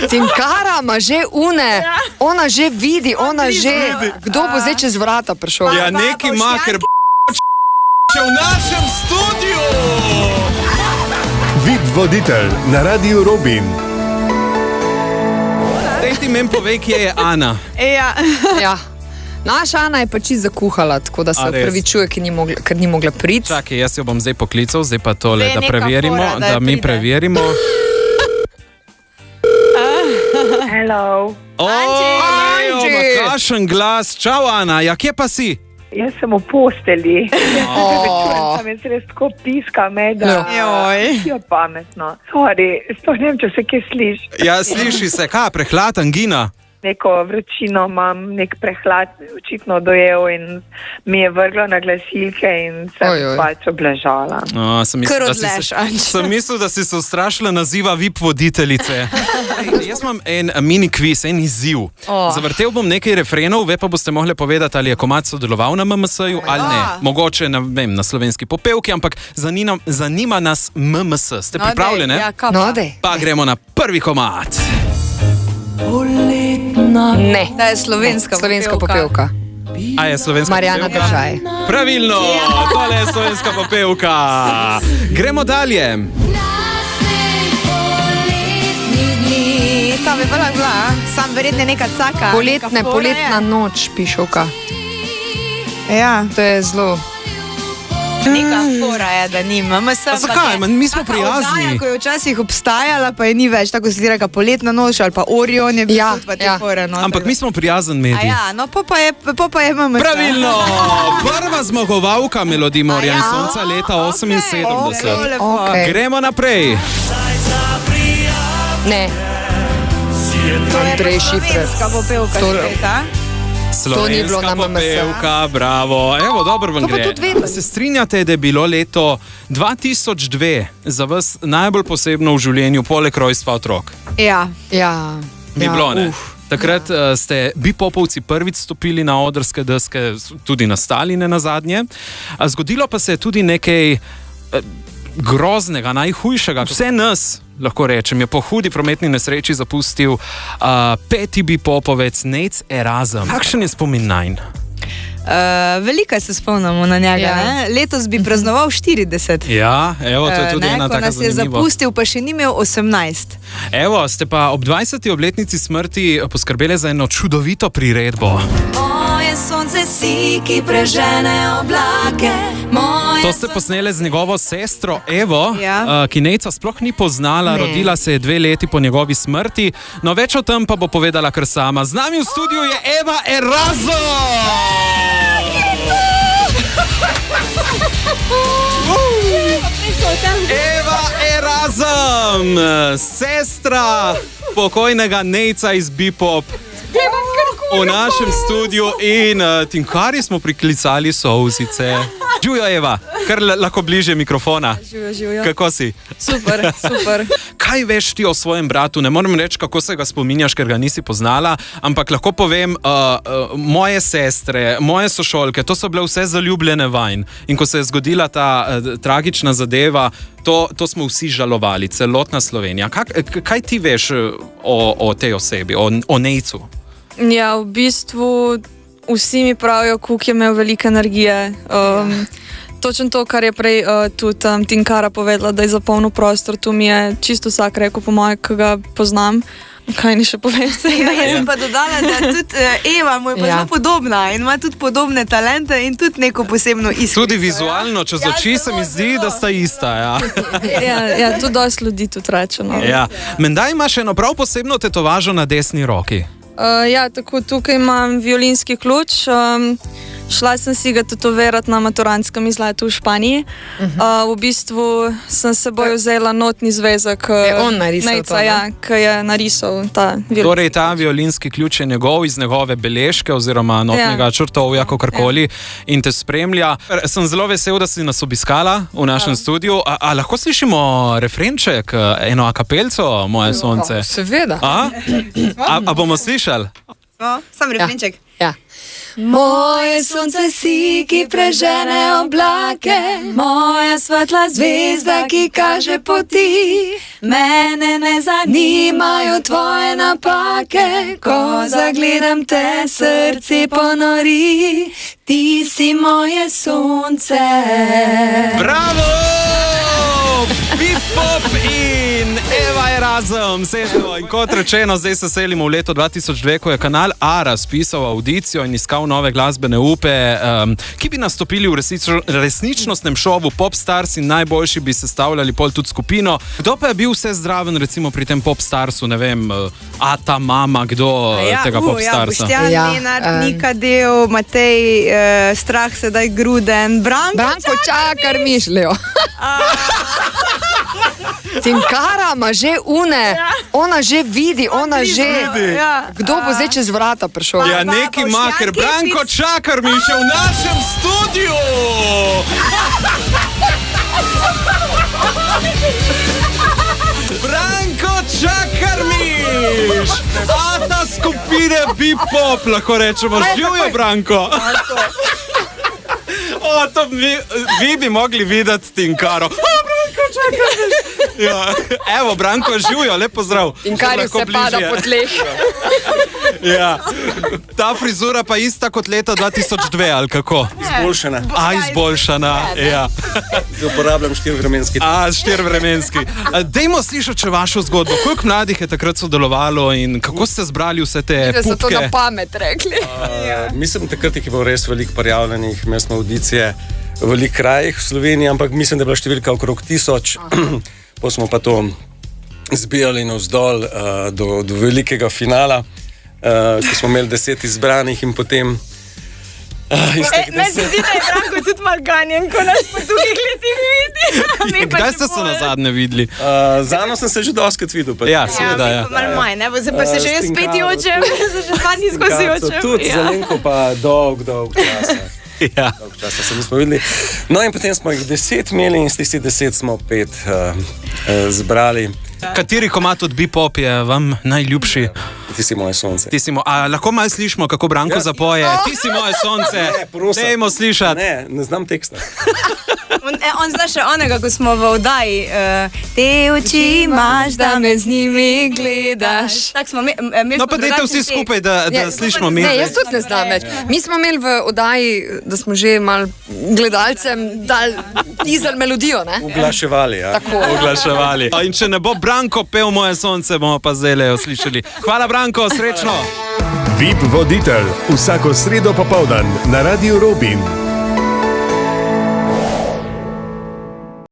Tinkara ima že une, ona že vidi, ona že... Kdo bo zdaj čez vrata prišel? Ja, neki ima, ker še v našem studiu! VIP voditelj na Radiu Robin. Zdaj ti meni povej, kje je Ana. Ja. Naša Ana je pa čisto zakuhala, tako da se opravičuje, ker ni mogla priti. Čakaj, jaz jo bom zdaj poklical, zdaj pa tole, da neka preverimo, fora, da da mi pride. preverimo. Hello. Lejo, Anči. ma kakšen glas. Čau, Ana, ja, kje pa si? Jaz sem v posteli. Tam je res tako piska me, da je pametno. Sorry, sploh ne vem, če se kje sliši. Ja, sliši se, kaj, prehlad, angina? Neko vročino imam, nek prehlad očitno dojel in mi je vrglo na glasilke in sem pač obležala. Kar odleš, Anči. Sem mislil, da si se ustrašila naziva VIP voditeljice. Jaz imam en mini kviz, en izziv. Zavrtel bom nekaj refrenov, ve pa boste mogli povedati, ali je komad sodeloval na MMS-ju ali ne. Mogoče na slovenski popevki, ampak zanima nas MMS. Ste pripravljene? Pa gremo na prvi komad. Ne. Da je slovenska popevka. A je slovenska Marjana popevka? Držaj. Pravilno, tole je slovenska popevka. Gremo dalje. Tam je bila, sam verjetno neka caka. Poletna noč, pišovka. Ja. To je zelo... Neka fora je, da nima. Zakaj? Mi smo prijazni. Ko je včasih obstajala, pa je ni več, tako se reče poletna noč ali pa Orion je bil tudi pa te fore. No, ampak mi smo prijazen medij. Ja, no pa je MMS. Pravilno! Prva zmagovalka Melodij Morja in Sonca leta 78. Okay. Gremo naprej. Ne. Andrej Šifrer. Slovenska popevka sveta. Slovenska popevka, bravo. Evo, dobro vam gre. Se strinjate, da je bilo leto 2002 za vas najbolj posebno v življenju, poleg rojstva otrok? Ja. Bi bilo, ne? Takrat ste bipopovci prvič stopili na odrske deske, tudi nastali ne nazadnje. Zgodilo pa se je tudi nekaj groznega, najhujšega. Vse nas, lahko rečem, je po hudi prometni nesreči zapustil peti bipopovec Nate Erasm. Kakšen je spomin nanj? Velika se spomnimo na njega. Ne? Letos bi praznoval 40. Ja, evo, to je tudi ena taka zanimiva. Ko nas je zapustil, pa še ni imel 18. Evo, ste pa ob 20. obletnici smrti poskrbeli za eno čudovito priredbo. Moje sonce si, ki prežene oblake. To ste posneli z njegovo sestro Evo, ki Nejca sploh ni poznala, rodila se je 2 leti po njegovi smrti. No, več o tem pa bo povedala kar sama. Z nami v studiu je Eva Erasm! Eva Erasm, sestra pokojnega Nejca iz Bipop. V našem studiu in Tinkari smo priklicali solzice. Živjo, Eva, kar lahko bliže mikrofona. Živjo. Kako si? Super. Kaj veš ti o svojem bratu? Ne morem reči, kako se ga spominjaš, ker ga nisi poznala, ampak lahko povem, moje sestre, moje sošolke, to so bile vse zaljubljene vanj. In ko se je zgodila ta tragična zadeva, to smo vsi žalovali, celotna Slovenija. Kaj ti veš o tej osebi, o Nejcu? Ja, v bistvu vsi mi pravijo, koliko je imel veliko energije. Točno to, kar je prej tudi Tinkara povedala, da je zapolnil prostor, tu mi je čisto vsak rekel, po moje, ki ga poznam. Kaj ni še povedati? Jaz sem pa dodala, da tudi Eva mu je pa zelo podobna in ima tudi podobne talente in tudi neko posebno izkušnjo. Tudi vizualno, čez oči se mi zdi, da sta ista. Ja, tudi dosti ljudi tudi reče. No. Ja. Menda imaš eno prav posebno tetovažo na desni roki. Ja, tako tukaj imam violinski ključ. Šla sem si ga tetovirati na maturantskem izletu v Španiji. V bistvu sem s seboj vzela notni zvezek. Je on narisal Nejca, ki je narisal ta violinski. Torej, ta violinski ključ je njegov iz njegove beležke oziroma notnega črtovja, kakorkoli, in te spremlja. Sem zelo vesel, da si nas obiskala v našem studiu. A lahko slišimo refrenček, eno akapelco, Moje sonce? Seveda. A bomo slišali? Sam refrenček. Ja. Moje sonce si, ki prežene oblake, moja svetla zvezda, ki kaže poti. Mene ne zanimajo tvoje napake, ko zagledam te, srce ponori. Ti si moje sonce. Bravo! Bip-pop in Eva je razem, sestro. In kot rečeno, zdaj se selimo v leto 2002, ko je kanal A razpisal audicijo in iskal nove glasbene upe, ki bi nastopili v resničnostnem šovu Popstars in najboljši bi sestavljali pol tudi skupino. Kdo pa je bil vse zdraven recimo pri tem Popstarsu, ne vem, Ata, Mama, kdo tega Popstarsa? Boštjan, Lenart, Nika Del, Matej, Strah sedaj Gruden, Branko Čakar mišljajo. Tinkara ima že une, ona že vidi, ona že... Kdo bo zdaj čez vrata prišel? Ja, neki maker, Branko Čakar mi še v našem studiu! Branko Čakarmiš! Ata skupine Bip-pop, lahko rečemo. Živjo, Branko! O, to vi bi mogli videti Tinkaro. Branko Čakarmiš! Ja. Evo, Branko, živjo, lep pozdrav. Tinkari se pada po tleh. Ja. Ta frizura pa ista kot leta 2002, ali kako? Izboljšana. Izboljšana, ja. Uporabljam 4-vremenski. 4-vremenski. Dajmo slišati še vašo zgodbo. Koliko mladih je takrat sodelovalo in kako ste zbrali vse te pupke? Da so to na pamet rekli. Mislim, takrat je bilo res veliko prijavljenih, imeli smo audicije v velikih krajih v Sloveniji, ampak mislim, da je bila številka okrog 1000. Pa smo pa to zbijali navzdol do velikega finala, ko smo imeli 10 izbranih in potem... Meni se zdi, da je Branko tudi malo ganjen, ko nas po tukih letih vidi. Kdaj ste se nazadnje videli? Zano sem se že doskrat videl. Ja, seveda, ja. Malo manj, ne? Pa se že jaz spet jočem, se že zadnji skozi jočem. Tudi za Lenko pa dolg časa. Ja. Dolg časa se nismo videli. No in potem smo jih 10 imeli in z tistih 10 smo 5 zbrali. Kateri komad od Bip-pop je vam najljubši? Ti si moje sonce. Lahko malo slišimo, kako Branko zapoje? Ti si moje sonce. Dajmo slišati. Ne znam teksta. On zna še onega, ko smo v oddaji. Te oči imaš, da me z njimi gledaš. Tak smo No pa dajte vsi skupaj, da slišimo mi. Ne, jaz tudi ne znam več. Mi smo imeli v oddaji, da smo že mal gledalcem dali teaser melodijo, ne? Uglaševali, ja. Tako. Uglaševali. In če ne bo Branko pel moje sonce, bomo pa zdaj jo slišali. Hvala, Branko, srečno! VIP voditelj vsako sredo popoldan na Radiu Robin.